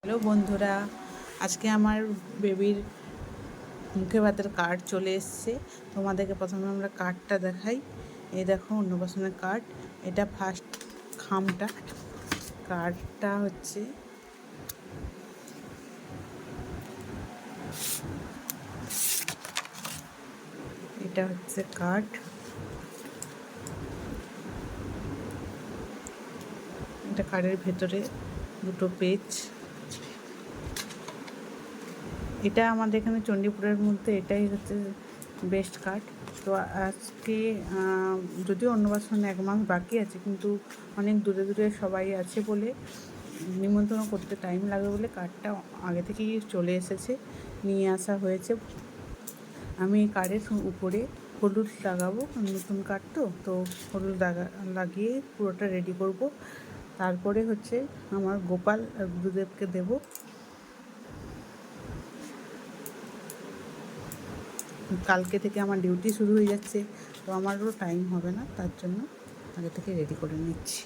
Hello বন্ধুরা, আজকে আমার বেবির মুখে ভাতের কার্ড চলে এসছে। তোমাদেরকে প্রথমে আমরা কার্ডটা দেখাই। এই দেখো অন্নপ্রাশনের কার্ড। এটা ফার্স্ট খামটা। কার্ডটা হচ্ছে এটা হচ্ছে কার্ড। এটা কার্ডের ভেতরে দুটো পেজ। এটা আমাদের এখানে চণ্ডীপুরের মধ্যে এটাই হচ্ছে বেস্ট কার্ড। তো আজকে যদিও অন্নপ্রাশন 1 মাস বাকি আছে, কিন্তু অনেক দূরে দূরে সবাই আছে বলে নিমন্ত্রণ করতে টাইম লাগবে বলে কার্ডটা আগে থেকেই চলে এসেছে, নিয়ে আসা হয়েছে। আমি কার্ডের উপরে হলুদ লাগাবো, নতুন কার্ড তো হলুদ লাগিয়ে পুরোটা রেডি করব। তারপরে হচ্ছে আমার গোপাল আর গুরুদেবকে দেবো। কালকে থেকে আমার ডিউটি শুরু হয়ে যাচ্ছে, তো আমারও টাইম হবে না, তার জন্য আগে থেকে রেডি করে নিচ্ছি।